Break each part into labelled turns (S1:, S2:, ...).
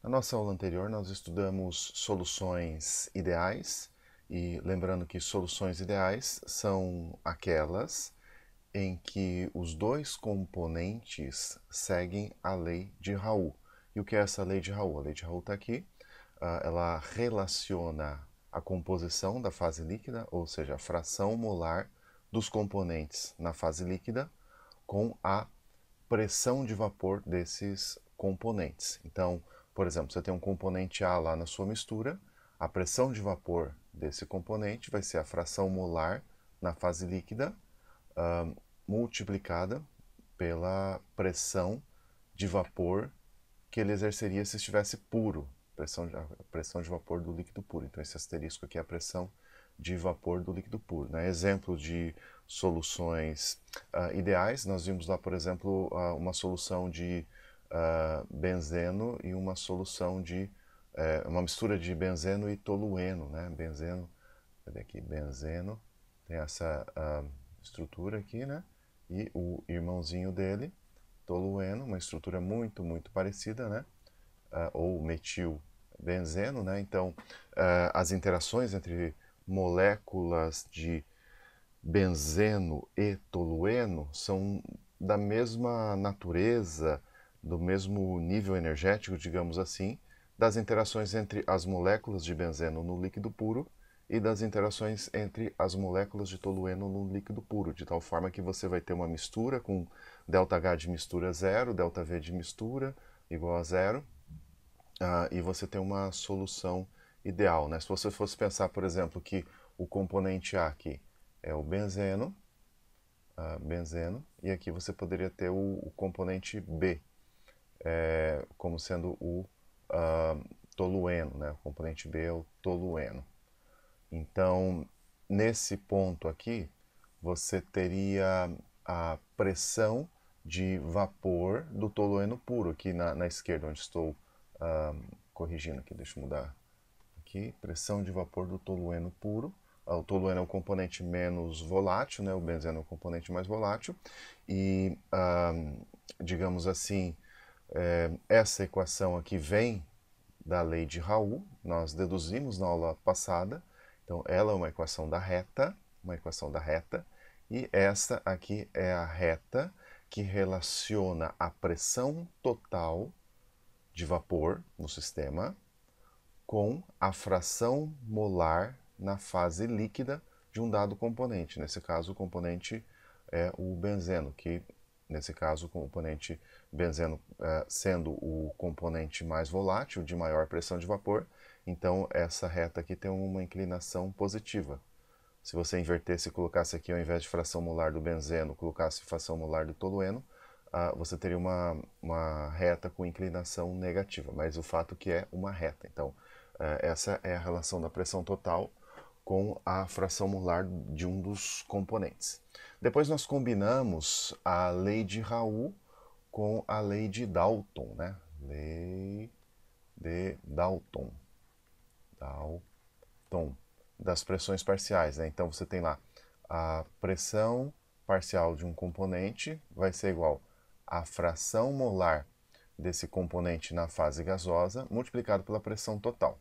S1: Na nossa aula anterior, nós estudamos soluções ideais, e lembrando que soluções ideais são aquelas em que os dois componentes seguem a lei de Raoult. E o que é essa lei de Raoult? A lei de Raoult está aqui. Ela relaciona a composição da fase líquida, ou seja, a fração molar dos componentes na fase líquida, com a pressão de vapor desses componentes. Então, por exemplo, você tem um componente A lá na sua mistura, a pressão de vapor desse componente vai ser a fração molar na fase líquida multiplicada pela pressão de vapor que ele exerceria se estivesse puro, pressão de vapor do líquido puro. Então esse asterisco aqui é a pressão de vapor do líquido puro. Né? Exemplo de soluções ideais, nós vimos lá, por exemplo, uma solução de benzeno e uma solução de uma mistura de benzeno e tolueno, né? Benzeno, cadê aqui? Benzeno, tem essa estrutura aqui, né? E o irmãozinho dele, tolueno, uma estrutura muito parecida, né? Ou metilbenzeno, né? Então, as interações entre moléculas de benzeno e tolueno são da mesma natureza, do mesmo nível energético, digamos assim, das interações entre as moléculas de benzeno no líquido puro e das interações entre as moléculas de tolueno no líquido puro, de tal forma que você vai ter uma mistura com ΔH de mistura zero, ΔV de mistura igual a zero, e você tem uma solução ideal. Né? Se você fosse pensar, por exemplo, que o componente A aqui é o benzeno, e aqui você poderia ter o componente B, como sendo o tolueno, né? O componente B é o tolueno. Então, nesse ponto aqui, você teria a pressão de vapor do tolueno puro, aqui na esquerda, onde estou corrigindo aqui, deixa eu mudar aqui, pressão de vapor do tolueno puro. O tolueno é o componente menos volátil, né? O benzeno é o componente mais volátil, e, digamos assim, essa equação aqui vem da lei de Raoult, nós deduzimos na aula passada. Então, ela é uma equação da reta, e essa aqui é a reta que relaciona a pressão total de vapor no sistema com a fração molar na fase líquida de um dado componente. Nesse caso, o componente é o benzeno, que nesse caso o componente benzeno sendo o componente mais volátil, de maior pressão de vapor, então essa reta aqui tem uma inclinação positiva. Se você invertesse e colocasse aqui, ao invés de fração molar do benzeno, colocasse fração molar do tolueno, você teria uma reta com inclinação negativa, mas o fato que é uma reta. Então, essa é a relação da pressão total com a fração molar de um dos componentes. Depois nós combinamos a lei de Raoult com a lei de Dalton, né? Lei de Dalton. Das pressões parciais, né? Então você tem lá a pressão parcial de um componente vai ser igual à fração molar desse componente na fase gasosa multiplicado pela pressão total.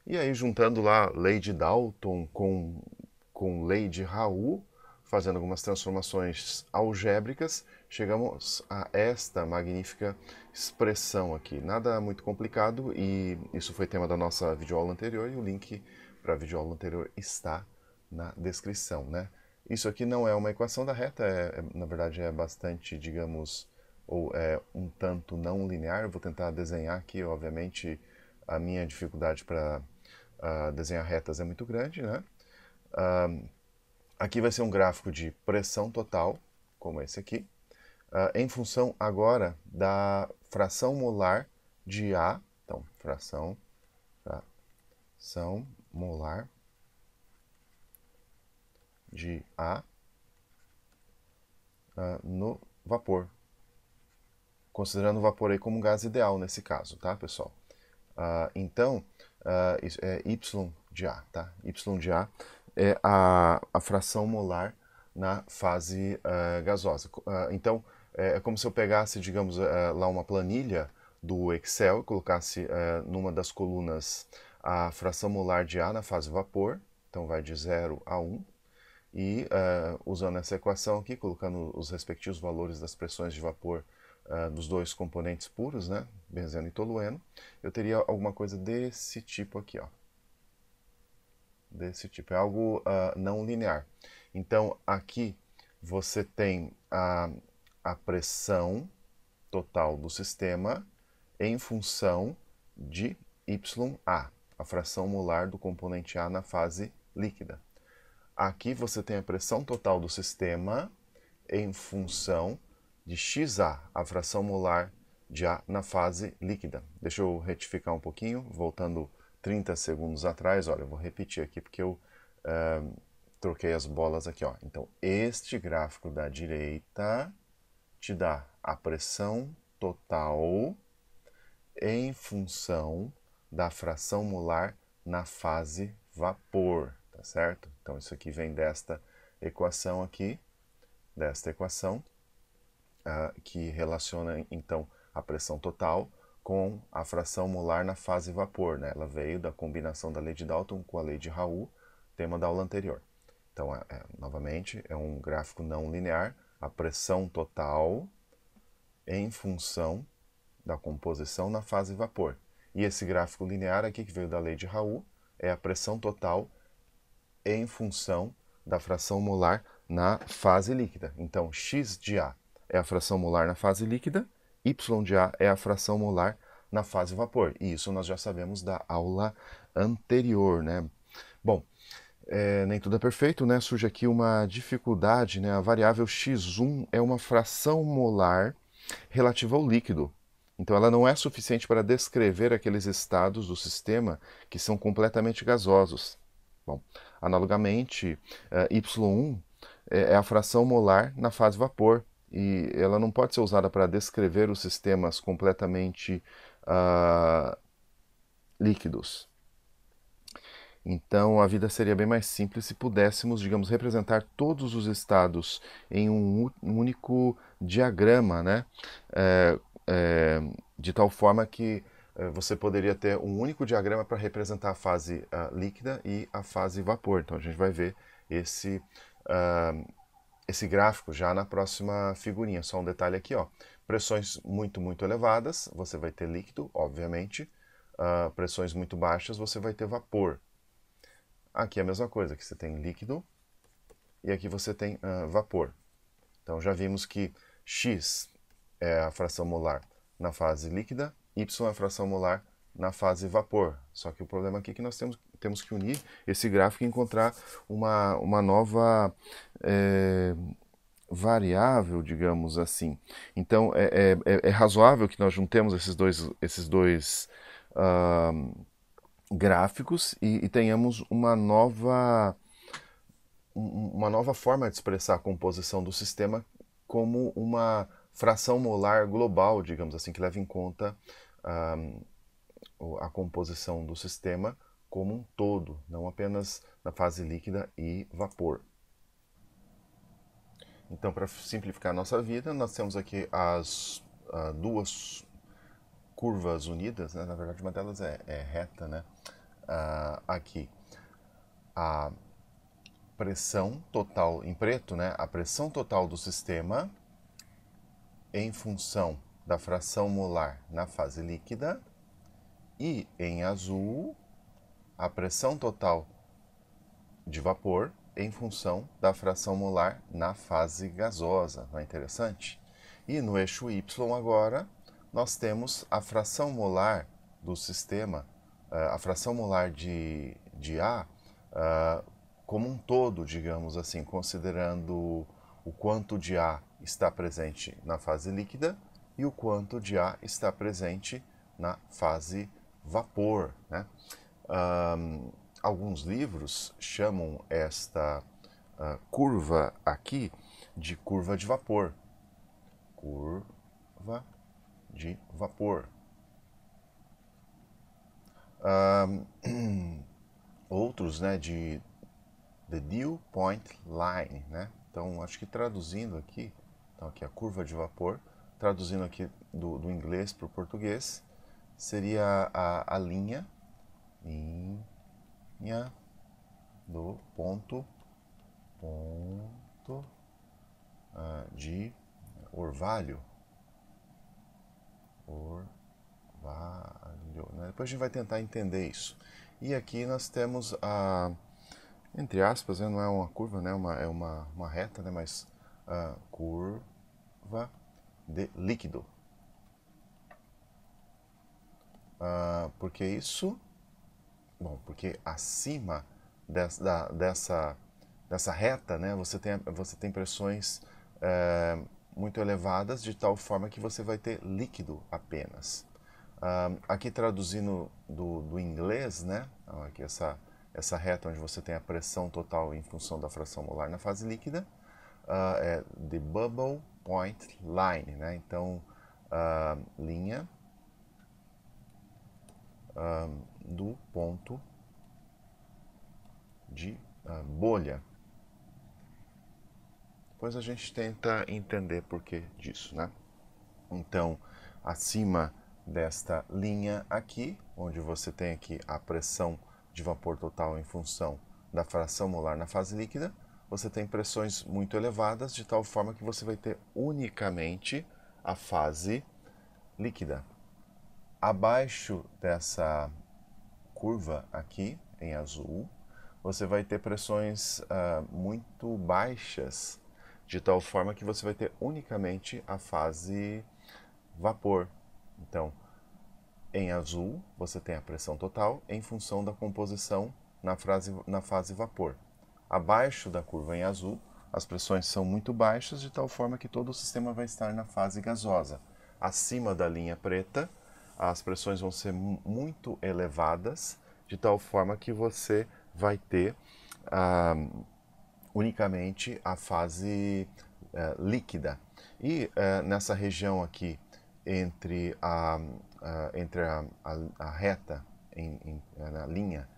S1: E aí, juntando lá lei de Dalton com lei de Raoult, fazendo algumas transformações algébricas, chegamos a esta magnífica expressão aqui. Nada muito complicado, e isso foi tema da nossa videoaula anterior, e o link para a videoaula anterior está na descrição. Né? Isso aqui não é uma equação da reta, na verdade é bastante, digamos, ou é um tanto não linear. Eu vou tentar desenhar aqui, obviamente a minha dificuldade para desenhar retas é muito grande, né? Aqui vai ser um gráfico de pressão total, como esse aqui, em função agora da fração molar de A. Então, fração molar de A no vapor. Considerando o vapor aí como um gás ideal nesse caso, tá, pessoal? Então, isso é Y de A, tá? Y de A é a fração molar na fase gasosa. Então, é como se eu pegasse, digamos, lá uma planilha do Excel e colocasse numa das colunas a fração molar de A na fase vapor, então vai de 0 a 1, e usando essa equação aqui, colocando os respectivos valores das pressões de vapor dos dois componentes puros, né, benzeno e tolueno, eu teria alguma coisa desse tipo aqui, ó. Desse tipo, é algo não linear. Então, aqui você tem a pressão total do sistema em função de YA, a fração molar do componente A na fase líquida. Aqui você tem a pressão total do sistema em função de XA, a fração molar de A na fase líquida. Deixa eu retificar um pouquinho, voltando 30 segundos atrás. Olha, eu vou repetir aqui porque eu troquei as bolas aqui, ó. Então, este gráfico da direita te dá a pressão total em função da fração molar na fase vapor, tá certo? Então, isso aqui vem desta equação aqui, que relaciona, então, a pressão total com a fração molar na fase vapor, né? Ela veio da combinação da lei de Dalton com a lei de Raoult, tema da aula anterior. Então, novamente, é um gráfico não linear, a pressão total em função da composição na fase vapor. E esse gráfico linear aqui, que veio da lei de Raoult, é a pressão total em função da fração molar na fase líquida. Então, x de A é a fração molar na fase líquida, y de A é a fração molar na fase vapor. E isso nós já sabemos da aula anterior, né? Bom, nem tudo é perfeito, né? Surge aqui uma dificuldade, né? A variável x1 é uma fração molar relativa ao líquido. Então ela não é suficiente para descrever aqueles estados do sistema que são completamente gasosos. Bom, analogamente, Y1 é a fração molar na fase vapor e ela não pode ser usada para descrever os sistemas completamente líquidos. Então a vida seria bem mais simples se pudéssemos, digamos, representar todos os estados em um único diagrama, né? De tal forma que você poderia ter um único diagrama para representar a fase líquida e a fase vapor. Então a gente vai ver esse gráfico já na próxima figurinha. Só um detalhe aqui, ó. Pressões muito, muito elevadas, você vai ter líquido, obviamente. Pressões muito baixas, você vai ter vapor. Aqui é a mesma coisa, que você tem líquido e aqui você tem vapor. Então já vimos que X é a fração molar na fase líquida, Y é a fração molar na fase vapor. Só que o problema aqui é que nós temos que unir esse gráfico e encontrar uma nova variável, digamos assim. Então é razoável que nós juntemos esses dois gráficos e tenhamos uma nova forma de expressar a composição do sistema como uma fração molar global, digamos assim, que leva em conta a composição do sistema como um todo, não apenas na fase líquida e vapor. Então, para simplificar a nossa vida, nós temos aqui as duas curvas unidas, né? Na verdade uma delas é reta, né? Aqui a pressão total em preto, né? A pressão total do sistema em função da fração molar na fase líquida, e em azul a pressão total de vapor em função da fração molar na fase gasosa. Não é interessante? E no eixo Y agora nós temos a fração molar do sistema, a fração molar de A como um todo, digamos assim, considerando o quanto de A está presente na fase líquida e o quanto de A está presente na fase vapor, né? Alguns livros chamam esta curva aqui de curva de vapor. Curva de vapor. Outros, né, de the dew point line, né? Então, acho que traduzindo aqui, então aqui a curva de vapor, traduzindo aqui do inglês para o português, seria a linha do ponto de orvalho. Né? Depois a gente vai tentar entender isso. E aqui nós temos a, entre aspas, né? Não é uma curva, né? É uma reta, né? Mas a curva de líquido. Porque isso? Bom, porque acima dessa reta, né, você tem pressões muito elevadas, de tal forma que você vai ter líquido apenas. Aqui traduzindo do inglês, né, aqui essa reta onde você tem a pressão total em função da fração molar na fase líquida, é the bubble point line, né, então linha do ponto de bolha. Depois a gente tenta entender por que disso, né? Então, acima desta linha aqui, onde você tem aqui a pressão de vapor total em função da fração molar na fase líquida, você tem pressões muito elevadas, de tal forma que você vai ter unicamente a fase líquida. Abaixo dessa curva aqui, em azul, você vai ter pressões muito baixas, de tal forma que você vai ter unicamente a fase vapor. Então, em azul, você tem a pressão total em função da composição na fase vapor. Abaixo da curva em azul, as pressões são muito baixas, de tal forma que todo o sistema vai estar na fase gasosa. Acima da linha preta, as pressões vão ser muito elevadas, de tal forma que você vai ter unicamente a fase líquida. E nessa região aqui, entre a reta na linha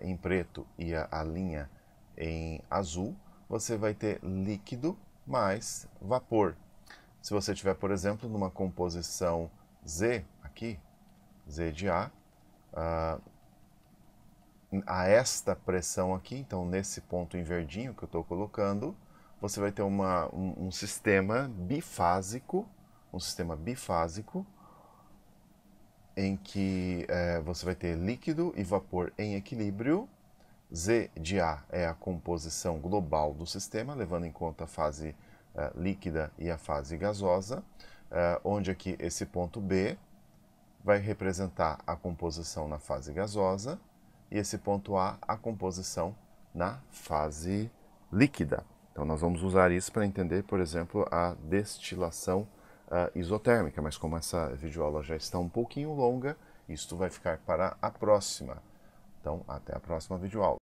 S1: em preto e a linha em azul, você vai ter líquido mais vapor. Se você tiver, por exemplo, numa composição Z, aqui, Z de A esta pressão aqui, então nesse ponto em verdinho que eu estou colocando, você vai ter um sistema bifásico, em que você vai ter líquido e vapor em equilíbrio. Z de A é a composição global do sistema, levando em conta a fase líquida e a fase gasosa, onde aqui esse ponto B vai representar a composição na fase gasosa e esse ponto A a composição na fase líquida. Então nós vamos usar isso para entender, por exemplo, a destilação isotérmica, mas como essa videoaula já está um pouquinho longa, isto vai ficar para a próxima. Então, até a próxima videoaula.